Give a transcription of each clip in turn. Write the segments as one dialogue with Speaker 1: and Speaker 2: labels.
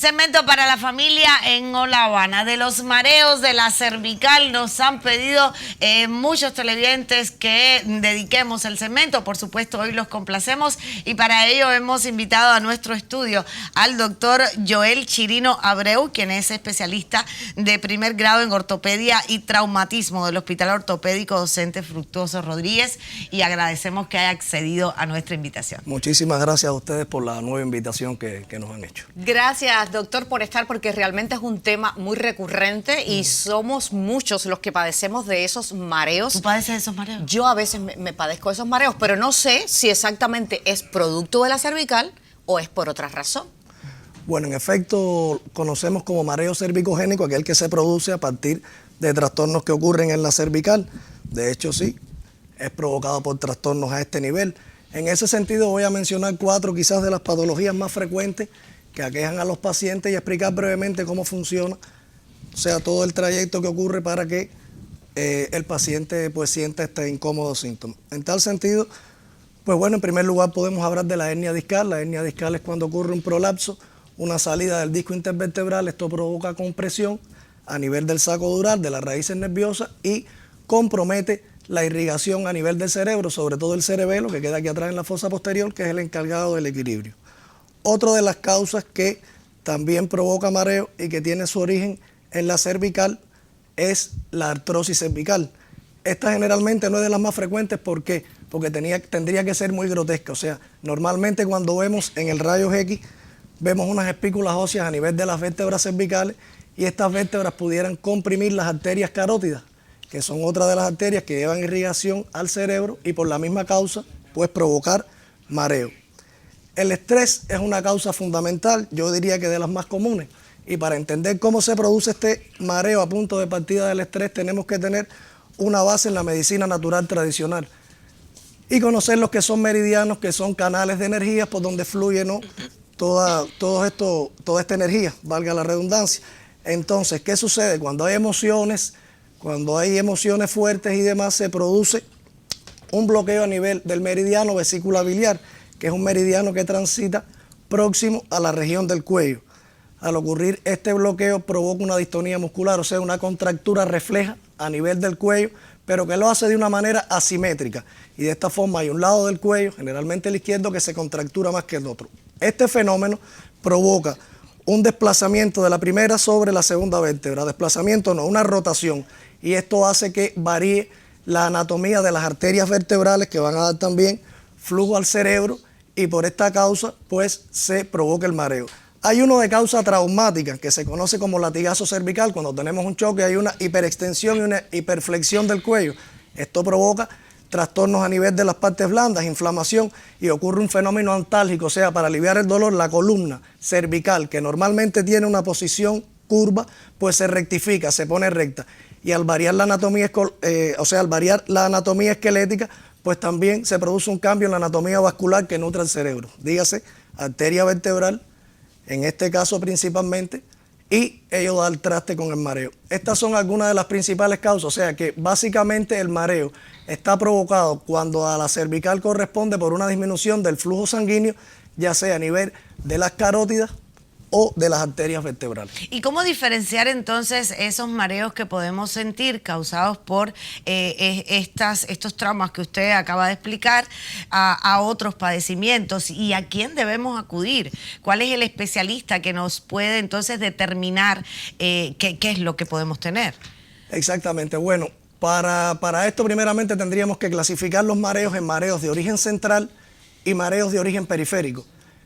Speaker 1: Segmento para la familia en Hola Habana. De los mareos de la cervical nos han pedido muchos televidentes que dediquemos el segmento. Por supuesto, hoy los complacemos y para ello hemos invitado a nuestro estudio al doctor Joel Chirino Abreu, quien es especialista de primer grado en ortopedia y traumatismo del Hospital Ortopédico Docente Fructuoso Rodríguez, y agradecemos que haya accedido a nuestra invitación.
Speaker 2: Muchísimas gracias a ustedes por la nueva invitación que nos han hecho.
Speaker 3: Gracias, doctor, por estar, porque realmente es un tema muy recurrente y somos muchos los que padecemos de esos mareos.
Speaker 1: ¿Tú padeces de esos mareos?
Speaker 3: Yo a veces me padezco de esos mareos, pero no sé si exactamente es producto de la cervical o es por otra razón.
Speaker 2: Bueno, en efecto, conocemos como mareo cervicogénico aquel que se produce a partir de trastornos que ocurren en la cervical. De hecho, sí, es provocado por trastornos a este nivel. En ese sentido, voy a mencionar 4 quizás de las patologías más frecuentes que aquejan a los pacientes y explicar brevemente cómo funciona, o sea, todo el trayecto que ocurre para que el paciente pues sienta este incómodo síntoma. En tal sentido, pues bueno, en primer lugar podemos hablar de la hernia discal. La hernia discal es cuando ocurre un prolapso, una salida del disco intervertebral. Esto provoca compresión a nivel del saco dural, de las raíces nerviosas, y compromete la irrigación a nivel del cerebro, sobre todo el cerebelo, que queda aquí atrás en la fosa posterior, que es el encargado del equilibrio. Otra de las causas que también provoca mareo y que tiene su origen en la cervical es la artrosis cervical. Esta generalmente no es de las más frecuentes. ¿Por qué? Porque tendría que ser muy grotesca. O sea, normalmente cuando vemos en el rayos X, vemos unas espículas óseas a nivel de las vértebras cervicales, y estas vértebras pudieran comprimir las arterias carótidas, que son otra de las arterias que llevan irrigación al cerebro, y por la misma causa, pues provocar mareo. El estrés es una causa fundamental, yo diría que de las más comunes, y para entender cómo se produce este mareo a punto de partida del estrés tenemos que tener una base en la medicina natural tradicional y conocer los que son meridianos, que son canales de energía por donde fluye, ¿no?, toda esta energía, valga la redundancia. Entonces, ¿qué sucede? Cuando hay emociones fuertes y demás, se produce un bloqueo a nivel del meridiano vesícula biliar, que es un meridiano que transita próximo a la región del cuello. Al ocurrir este bloqueo provoca una distonía muscular, o sea, una contractura refleja a nivel del cuello, pero que lo hace de una manera asimétrica. Y de esta forma hay un lado del cuello, generalmente el izquierdo, que se contractura más que el otro. Este fenómeno provoca un desplazamiento de la primera sobre la segunda vértebra. Desplazamiento no, una rotación. Y esto hace que varíe la anatomía de las arterias vertebrales, que van a dar también flujo al cerebro, y por esta causa pues se provoca el mareo. Hay uno de causa traumática que se conoce como latigazo cervical. Cuando tenemos un choque hay una hiperextensión y una hiperflexión del cuello. Esto provoca trastornos a nivel de las partes blandas, inflamación, y ocurre un fenómeno antálgico, o sea, para aliviar el dolor, la columna cervical, que normalmente tiene una posición curva, pues se rectifica, se pone recta. Y al variar la anatomía, esquelética, pues también se produce un cambio en la anatomía vascular que nutre el cerebro. Dígase, arteria vertebral, en este caso principalmente, y ello da el traste con el mareo. Estas son algunas de las principales causas, o sea que básicamente el mareo está provocado cuando a la cervical corresponde por una disminución del flujo sanguíneo, ya sea a nivel de las carótidas o de las arterias vertebrales.
Speaker 1: ¿Y cómo diferenciar entonces esos mareos que podemos sentir causados por estos traumas que usted acaba de explicar a otros padecimientos? ¿Y a quién debemos acudir? ¿Cuál es el especialista que nos puede entonces determinar qué es lo que podemos tener?
Speaker 2: Exactamente. Bueno, para esto primeramente tendríamos que clasificar los mareos en mareos de origen central y mareos de origen periférico.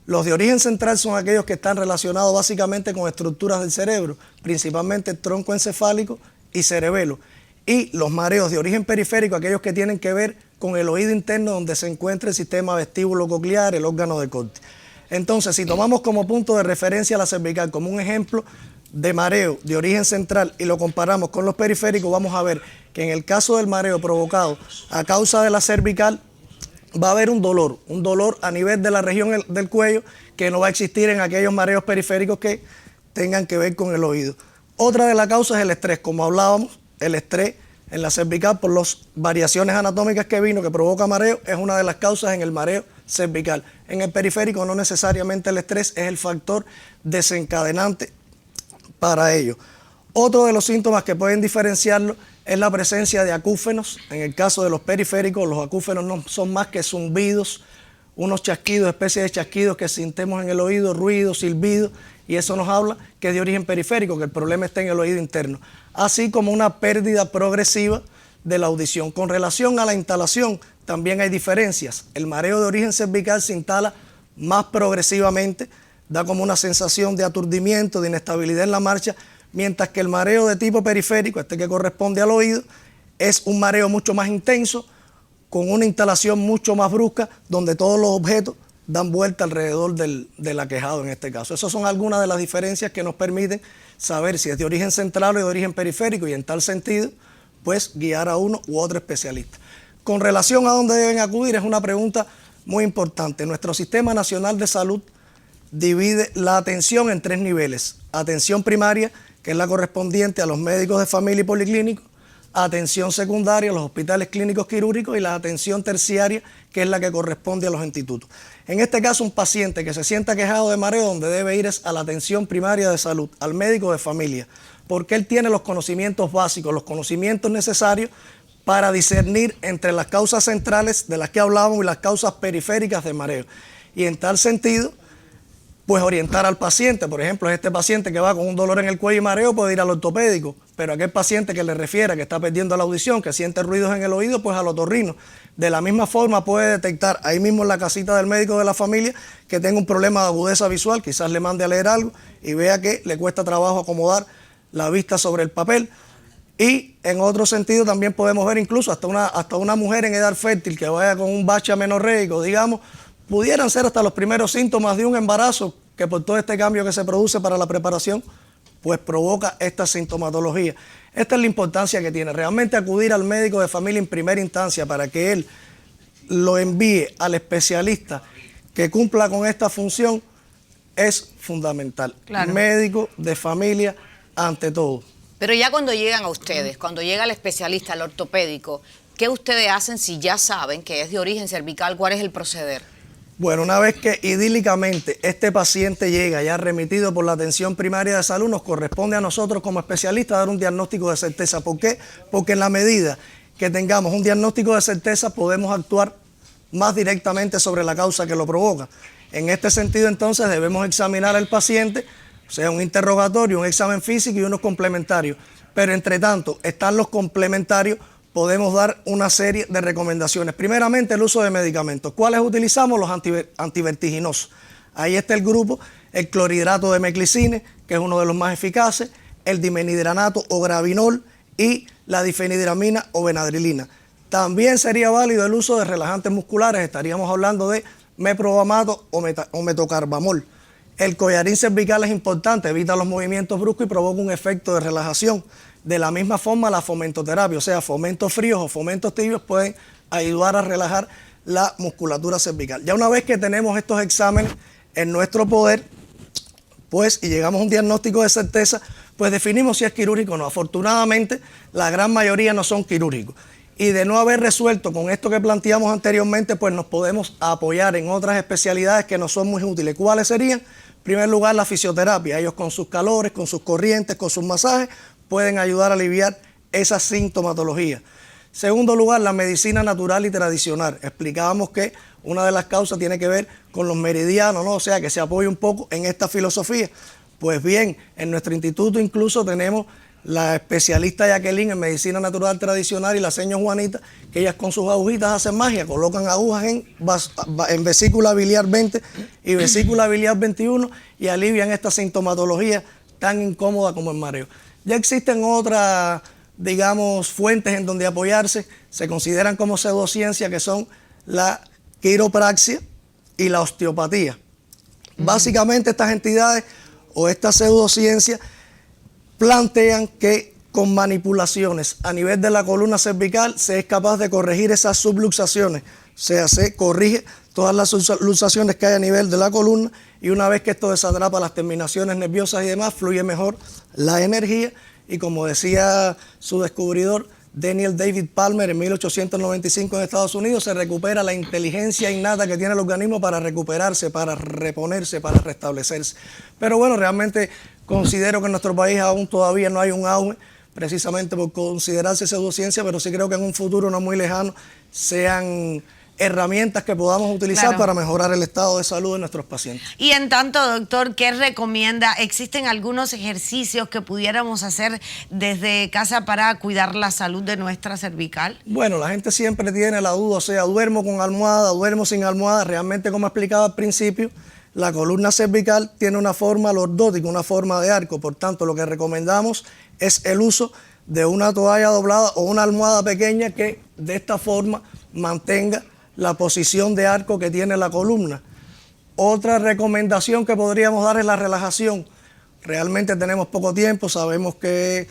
Speaker 2: Los de origen central son aquellos que están relacionados básicamente con estructuras del cerebro, principalmente el tronco encefálico y cerebelo. Y los mareos de origen periférico, aquellos que tienen que ver con el oído interno, donde se encuentra el sistema vestíbulo-coclear, el órgano de Corti. Entonces, si tomamos como punto de referencia la cervical como un ejemplo de mareo de origen central y lo comparamos con los periféricos, vamos a ver que en el caso del mareo provocado a causa de la cervical, va a haber un dolor a nivel de la región del cuello que no va a existir en aquellos mareos periféricos que tengan que ver con el oído. Otra de las causas es el estrés. Como hablábamos, el estrés en la cervical por las variaciones anatómicas que provoca mareo es una de las causas en el mareo cervical. en el periférico, no necesariamente el estrés es el factor desencadenante para ello. Otro de los síntomas que pueden diferenciarlo es la presencia de acúfenos. En el caso de los periféricos, los acúfenos no son más que zumbidos, unos chasquidos, especies de chasquidos que sintemos en el oído, ruidos, silbidos, y eso nos habla que es de origen periférico, que el problema está en el oído interno, así como una pérdida progresiva de la audición. Con relación a la instalación, también hay diferencias. El mareo de origen cervical se instala más progresivamente, da como una sensación de aturdimiento, de inestabilidad en la marcha, mientras que el mareo de tipo periférico, este que corresponde al oído, es un mareo mucho más intenso, con una instalación mucho más brusca, donde todos los objetos dan vuelta alrededor del aquejado en este caso. Esas son algunas de las diferencias que nos permiten saber si es de origen central o de origen periférico, y en tal sentido, pues guiar a uno u otro especialista. Con relación a dónde deben acudir, es una pregunta muy importante. Nuestro Sistema Nacional de Salud divide la atención en 3 niveles. Atención primaria, que es la correspondiente a los médicos de familia y policlínicos, atención secundaria, los hospitales clínicos quirúrgicos, y la atención terciaria, que es la que corresponde a los institutos. En este caso, un paciente que se sienta quejado de mareo, donde debe ir es a la atención primaria de salud, al médico de familia, porque él tiene los conocimientos básicos, los conocimientos necesarios para discernir entre las causas centrales de las que hablábamos y las causas periféricas de mareo. Y en tal sentido, pues orientar al paciente. Por ejemplo, este paciente que va con un dolor en el cuello y mareo puede ir al ortopédico, pero aquel paciente que le refiera que está perdiendo la audición, que siente ruidos en el oído, pues al otorrino. De la misma forma puede detectar ahí mismo en la casita del médico de la familia que tenga un problema de agudeza visual, quizás le mande a leer algo y vea que le cuesta trabajo acomodar la vista sobre el papel. Y en otro sentido también podemos ver incluso hasta una mujer en edad fértil que vaya con un bache amenorreico, digamos, pudieran ser hasta los primeros síntomas de un embarazo que por todo este cambio que se produce para la preparación, pues provoca esta sintomatología. Esta es la importancia que tiene, realmente acudir al médico de familia en primera instancia para que él lo envíe al especialista que cumpla con esta función es fundamental.
Speaker 1: Claro.
Speaker 2: Médico de familia ante todo.
Speaker 3: Pero ya cuando llegan a ustedes, cuando llega el especialista, el ortopédico, ¿qué ustedes hacen si ya saben que es de origen cervical? ¿Cuál es el proceder?
Speaker 2: Bueno, una vez que idílicamente este paciente llega ya remitido por la atención primaria de salud, nos corresponde a nosotros como especialistas dar un diagnóstico de certeza. ¿Por qué? Porque en la medida que tengamos un diagnóstico de certeza podemos actuar más directamente sobre la causa que lo provoca. En este sentido, entonces, debemos examinar al paciente, o sea, un interrogatorio, un examen físico y unos complementarios. Pero entre tanto, están los complementarios, podemos dar una serie de recomendaciones. Primeramente, el uso de medicamentos. ¿Cuáles utilizamos? Los antivertiginosos. Ahí está el grupo, el clorhidrato de meclicine, que es uno de los más eficaces, el dimenidranato o gravinol y la difenidramina o benadrylina. También sería válido el uso de relajantes musculares, estaríamos hablando de meprovamato o metocarbamol. El collarín cervical es importante, evita los movimientos bruscos y provoca un efecto de relajación. De la misma forma, la fomentoterapia, o sea, fomentos fríos o fomentos tibios pueden ayudar a relajar la musculatura cervical. Ya una vez que tenemos estos exámenes en nuestro poder, pues, y llegamos a un diagnóstico de certeza, pues definimos si es quirúrgico o no. Afortunadamente, la gran mayoría no son quirúrgicos. Y de no haber resuelto con esto que planteamos anteriormente, pues nos podemos apoyar en otras especialidades que nos son muy útiles. ¿Cuáles serían? En primer lugar, la fisioterapia. Ellos con sus calores, con sus corrientes, con sus masajes, pueden ayudar a aliviar esa sintomatología. Segundo lugar, la medicina natural y tradicional. Explicábamos que una de las causas tiene que ver con los meridianos, ¿no? O sea, que se apoya un poco en esta filosofía. Pues bien, en nuestro instituto incluso tenemos la especialista Jacqueline en medicina natural tradicional y la señora Juanita, que ellas con sus agujitas hacen magia, colocan agujas en vesícula biliar 20 y vesícula biliar 21 y alivian esta sintomatología tan incómoda como el mareo. Ya existen otras, digamos, fuentes en donde apoyarse, se consideran como pseudociencia, que son la quiropraxia y la osteopatía. Básicamente estas entidades o estas pseudociencias plantean que con manipulaciones a nivel de la columna cervical se es capaz de corregir esas subluxaciones, o sea, se corrige todas las luxaciones que hay a nivel de la columna y una vez que esto desatrapa las terminaciones nerviosas y demás, fluye mejor la energía y como decía su descubridor, Daniel David Palmer en 1895 en Estados Unidos, se recupera la inteligencia innata que tiene el organismo para recuperarse, para reponerse, para restablecerse. Pero bueno, realmente considero que en nuestro país aún todavía no hay un auge, precisamente por considerarse pseudociencia, pero sí creo que en un futuro no muy lejano sean herramientas que podamos utilizar para mejorar el estado de salud de nuestros pacientes.
Speaker 1: Y en tanto, doctor, ¿qué recomienda? ¿Existen algunos ejercicios que pudiéramos hacer desde casa para cuidar la salud de nuestra cervical?
Speaker 2: Bueno, la gente siempre tiene la duda, o sea, duermo con almohada, duermo sin almohada. Realmente, como explicaba al principio, la columna cervical tiene una forma lordótica, una forma de arco. Por tanto, lo que recomendamos es el uso de una toalla doblada o una almohada pequeña que de esta forma mantenga la posición de arco que tiene la columna. Otra recomendación que podríamos dar es la relajación. Realmente tenemos poco tiempo, sabemos que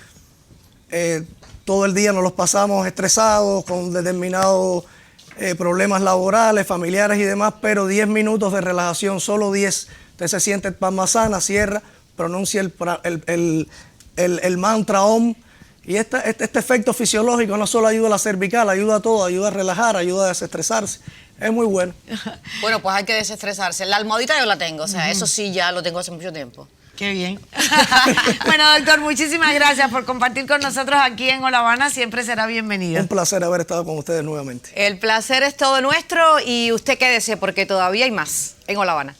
Speaker 2: todo el día nos los pasamos estresados con determinados problemas laborales, familiares y demás, pero 10 minutos de relajación, solo 10. Usted se siente palmasana, cierra, pronuncia el mantra OM. Y este efecto fisiológico no solo ayuda a la cervical, ayuda a todo, ayuda a relajar, ayuda a desestresarse. Es muy bueno.
Speaker 3: Bueno, pues hay que desestresarse. La almohadita yo la tengo, o sea, eso sí ya lo tengo hace mucho tiempo.
Speaker 1: Qué bien. Bueno, doctor, muchísimas gracias por compartir con nosotros aquí en Hola Habana. Siempre será bienvenido.
Speaker 2: Un placer haber estado con ustedes nuevamente.
Speaker 3: El placer es todo nuestro y usted quédese porque todavía hay más en Hola Habana.